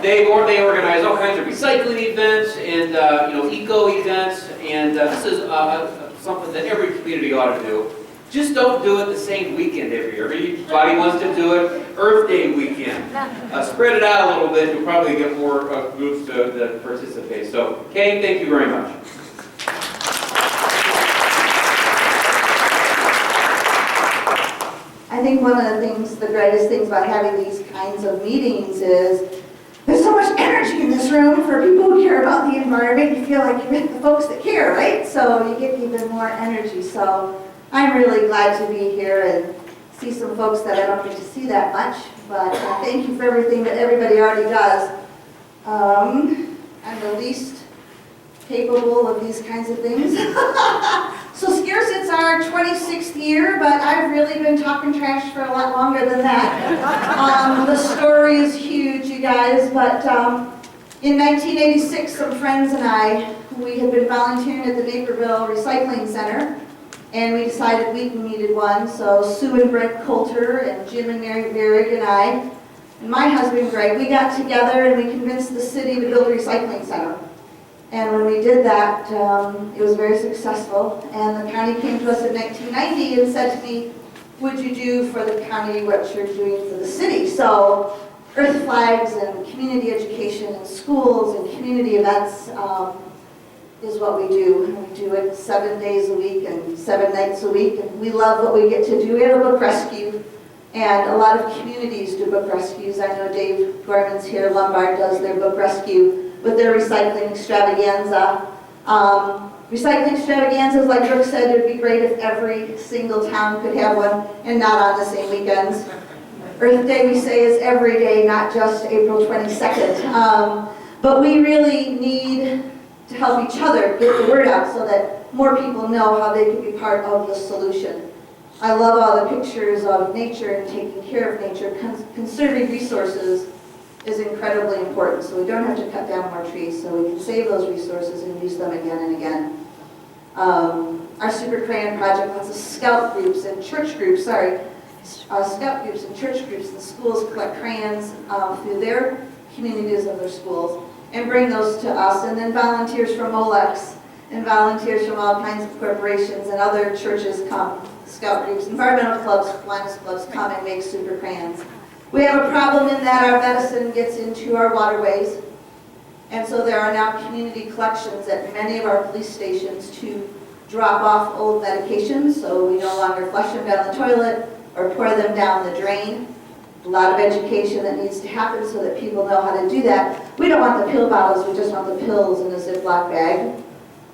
they organize all kinds of recycling events and eco events, and this is something that every community ought to do. Just don't do it the same weekend every year. Everybody wants to do it Earth Day weekend. Spread it out a little bit. You'll probably get more groups to participate. So, Kay, thank you very much. I think one of the greatest things about having these kinds of meetings is there's so much energy in this room for people who care about the environment. You feel like you're with the folks that care, right? So you get even more energy. So I'm really glad to be here and see some folks that I don't get to see that much. But thank you for everything that everybody already does. I'm the least capable of these kinds of things. So scarce, it's our 26th year, but I've really been talking trash for a lot longer than that. The story is huge, you guys, but in 1986, some friends and I, we had been volunteering at the Naperville Recycling Center, and we decided we needed one. So Sue and Brent Coulter and Jim and Mary Berrig and I, and my husband Greg, we got together and we convinced the city to build a recycling center. And when we did that, it was very successful. And the county came to us in 1990 and said to me, would you do for the county what you're doing for the city? So earth flags and community education and schools and community events is what we do. We do it 7 days a week and 7 nights a week. And we love what we get to do. We have a book rescue. And a lot of communities do book rescues. I know Dave Gorman's here, Lombard does their book rescue with their recycling extravaganza. Recycling extravaganzas, like Brooke said, it would be great if every single town could have one and not on the same weekends. Earth Day, we say, is every day, not just April 22nd. But we really need to help each other get the word out so that more people know how they can be part of the solution. I love all the pictures of nature and taking care of nature. Conserving resources is incredibly important, so we don't have to cut down more trees, so we can save those resources and use them again and again. Our Super Crayon project wants scout groups and church groups, scout groups and church groups and schools collect crayons through their communities of their schools and bring those to us, and then volunteers from Molex and volunteers from all kinds of corporations and other churches come, scout groups, environmental clubs, Lions clubs come and make super crayons. We have a problem in that our medicine gets into our waterways, and so there are now community collections at many of our police stations to drop off old medications, so we no longer flush them down the toilet or pour them down the drain. A lot of education that needs to happen so that people know how to do that. We don't want the pill bottles, we just want the pills in a Ziploc bag.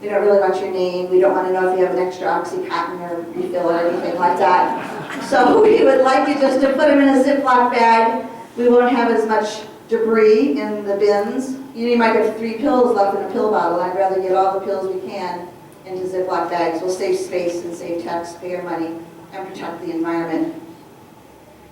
We don't really want your name. We don't want to know if you have an extra Oxycontin or refill or anything like that. So we would like you just to put them in a Ziploc bag. We won't have as much debris in the bins. You might have 3 pills left in a pill bottle. I'd rather get all the pills we can into Ziploc bags. We'll save space and save taxpayer money and protect the environment.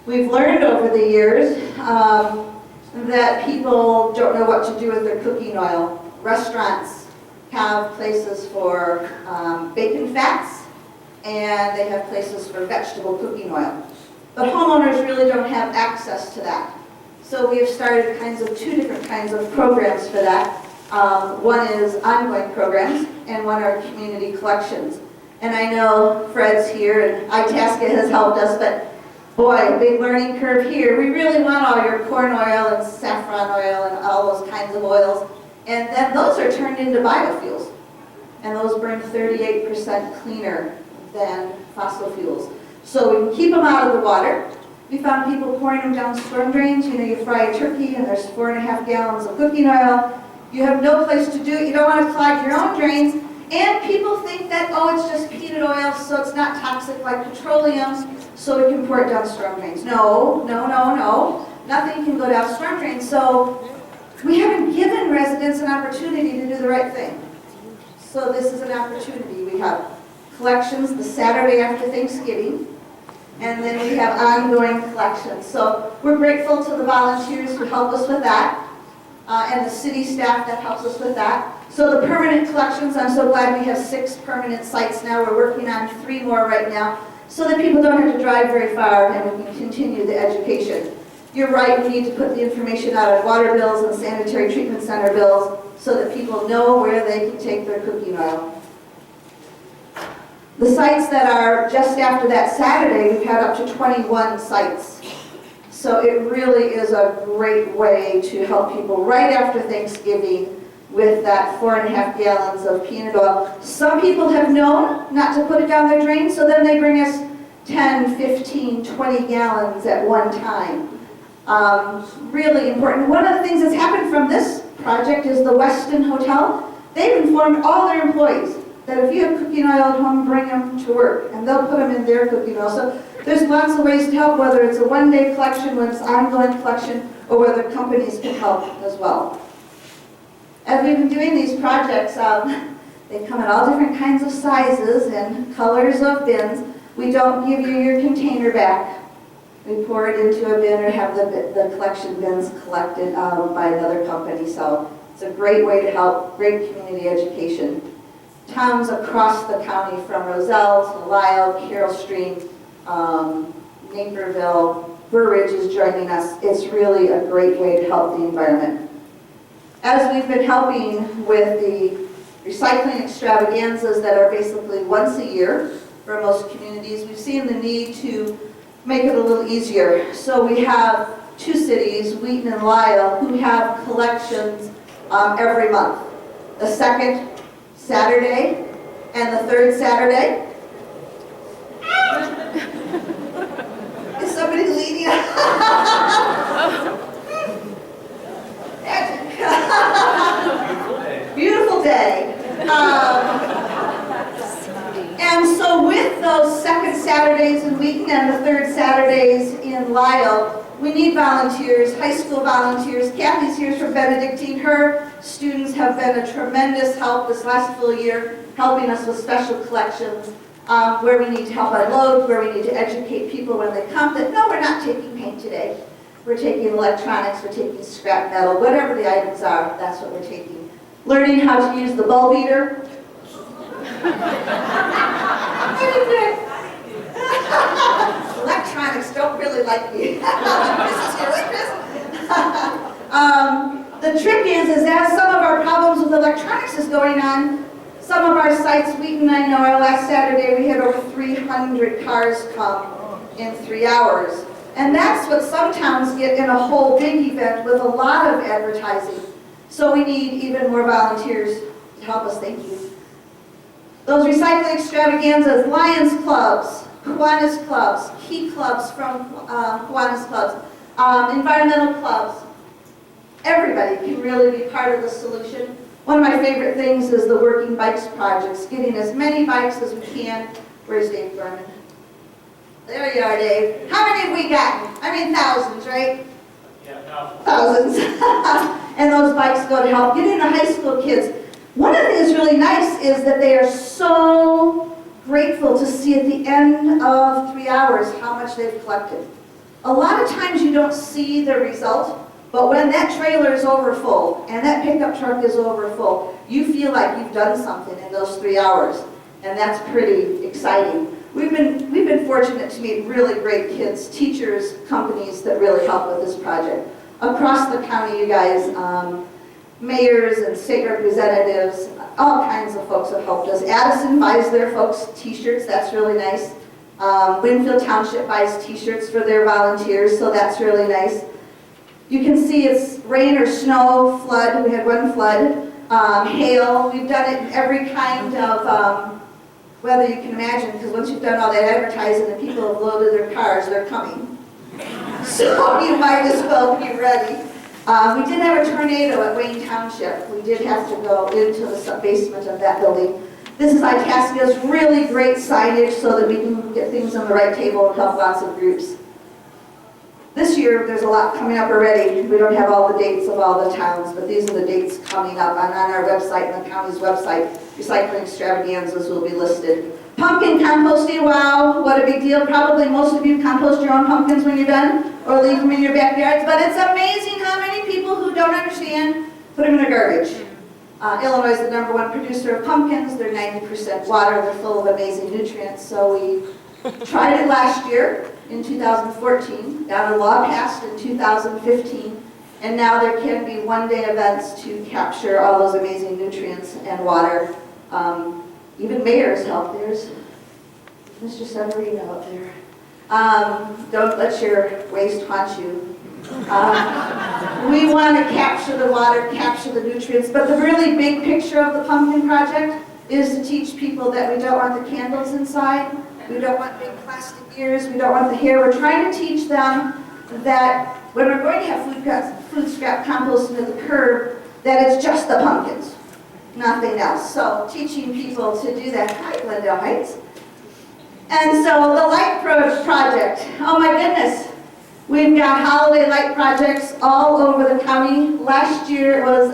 We've learned over the years that people don't know what to do with their cooking oil. Restaurants have places for bacon fats, and they have places for vegetable cooking oil. But homeowners really don't have access to that. So we have started 2 different kinds of programs for that. One is ongoing programs, and one are community collections. And I know Fred's here, and Itasca has helped us, but boy, a big learning curve here. We really want all your corn oil and saffron oil and all those kinds of oils. And then those are turned into biofuels. And those burn 38% cleaner than fossil fuels. So we can keep them out of the water. We found people pouring them down storm drains. You fry a turkey and there's 4.5 gallons of cooking oil. You have no place to do it. You don't want to clog your own drains. And people think that, it's just peanut oil, so it's not toxic like petroleum, so we can pour it down storm drains. No. Nothing can go down storm drains. So we haven't given residents an opportunity to do the right thing. So this is an opportunity. We have collections the Saturday after Thanksgiving, and then we have ongoing collections. So we're grateful to the volunteers who help us with that, and the city staff that helps us with that. So the permanent collections, I'm so glad we have 6 permanent sites now. We're working on 3 more right now, so that people don't have to drive very far and we can continue the education. You're right, we need to put the information out on water bills and sanitary treatment center bills so that people know where they can take their cooking oil. The sites that are just after that Saturday, we've had up to 21 sites. So it really is a great way to help people right after Thanksgiving with that 4.5 gallons of peanut oil. Some people have known not to put it down their drain, so then they bring us 10, 15, 20 gallons at one time. Really important. One of the things that's happened from this project is the Westin Hotel. They've informed all their employees that if you have cooking oil at home, bring them to work, and they'll put them in their cooking oil. So there's lots of ways to help, whether it's a one-day collection, whether it's ongoing collection, or whether companies can help as well. As we've been doing these projects, they come in all different kinds of sizes and colors of bins. We don't give you your container back. We pour it into a bin or have the collection bins collected by another company. So it's a great way to help, great community education. Towns across the county, from Roselle to Lisle, Carroll Stream, Naperville, Burr Ridge is joining us. It's really a great way to help the environment. As we've been helping with the recycling extravaganzas that are basically once a year for most communities, we've seen the need to make it a little easier. So we have 2 cities, Wheaton and Lisle, who have collections every month. The second Saturday and the third Saturday. Is somebody leading? Beautiful day. And so with those second Saturdays in Wheaton and the third Saturdays in Lisle, we need volunteers, high school volunteers. Kathy's here from Benedictine. Her students have been a tremendous help this last full year, helping us with special collections, where we need to help unload, where we need to educate people when they come that, no, we're not taking paint today. We're taking electronics, we're taking scrap metal, whatever the items are, that's what we're taking. Learning how to use the bulb eater. Electronics don't really like me. This is your witness. The trick is as some of our problems with electronics is going on, some of our sites, Wheaton, I know, our last Saturday we had over 300 cars come in 3 hours. And that's what some towns get in a whole big event with a lot of advertising. So we need even more volunteers to help us. Thank you. Those recycling extravaganzas, Lions Clubs, Kiwanis Clubs, Key Clubs from Kiwanis Clubs, environmental clubs. Everybody can really be part of the solution. One of my favorite things is the Working Bikes projects, getting as many bikes as we can. Where's Dave Gorman? There you are, Dave. How many have we gotten? I mean, thousands, right? Yeah, thousands. Thousands. And those bikes go to help getting the high school kids. One of the things really nice is that they are so grateful to see at the end of 3 hours how much they've collected. A lot of times you don't see the result, but when that trailer is over full and that pickup truck is over full, you feel like you've done something in those 3 hours, and that's pretty exciting. We've been fortunate to meet really great kids, teachers, companies that really help with this project. Across the county, you guys, mayors and state representatives, all kinds of folks have helped us. Addison buys their folks t-shirts, that's really nice. Winfield Township buys t-shirts for their volunteers, so that's really nice. You can see it's rain or snow, flood, we had one flood, hail. We've done it in every kind of weather you can imagine, because once you've done all that advertising and people have loaded their cars, they're coming. So you might as well be ready. We did have a tornado at Wayne Township. We did have to go into the basement of that building. This is Itasca's really great signage so that we can get things on the right table and help lots of groups. This year, there's a lot coming up already. We don't have all the dates of all the towns, but these are the dates coming up. And on our website, on the county's website, recycling extravaganzas will be listed. Pumpkin composting, wow, what a big deal. Probably most of you compost your own pumpkins when you're done, or leave them in your backyards, but it's amazing how many people who don't understand put them in their garbage. Illinois is the #1 producer of pumpkins. They're 90% water. They're full of amazing nutrients, so we tried it last year. in 2014, got a law passed in 2015, and now there can be one-day events to capture all those amazing nutrients and water. Even mayors help. There's Mr. Severino up there. Don't let your waste haunt you. We want to capture the water, capture the nutrients, but the really big picture of the pumpkin project is to teach people that we don't want the candles inside, we don't want big plastic ears, we don't want the hair. We're trying to teach them that when we're going to have food scrap composting at the curb, that it's just the pumpkins, nothing else. So teaching people to do that. Hi, Glendale Heights. And so the light project, oh my goodness. We've got holiday light projects all over the county. Last year it was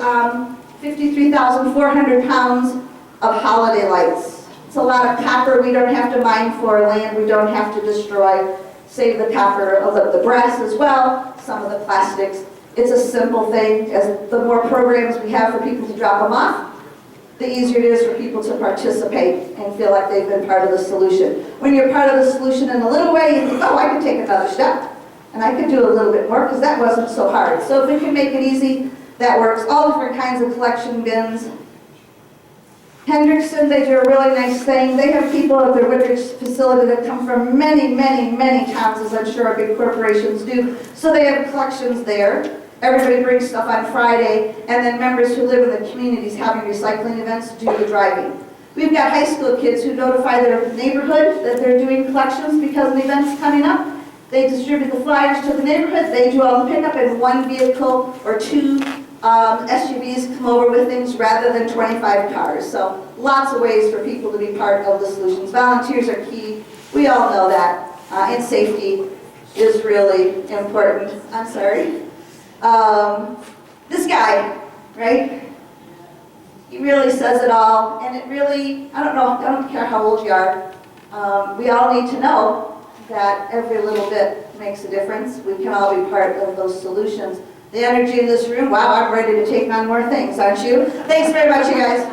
53,400 pounds of holiday lights. It's a lot of copper we don't have to mine for, land we don't have to destroy. Save the copper, the brass as well, some of the plastics. It's a simple thing. As the more programs we have for people to drop them off, the easier it is for people to participate and feel like they've been part of the solution. When you're part of the solution in a little way, you think, oh, I can take another step. And I could do a little bit more because that wasn't so hard. So if we can make it easy, that works. All different kinds of collection bins. Hendrickson, they do a really nice thing. They have people at their Woodridge facility that come from many, many, many towns, as I'm sure our big corporations do. So they have collections there. Everybody brings stuff on Friday, and then members who live in the communities having recycling events do the driving. We've got high school kids who notify their neighborhood that they're doing collections because an event's coming up. They distribute the flyers to the neighborhood, they do all the pickup, and one vehicle or two SUVs come over with things rather than 25 cars. So lots of ways for people to be part of the solutions. Volunteers are key. We all know that. And safety is really important. I'm sorry. This guy, right? He really says it all, and it really, I don't care how old you are. We all need to know that every little bit makes a difference. We can all be part of those solutions. The energy in this room, wow, I'm ready to take on more things, aren't you? Thanks very much, you guys.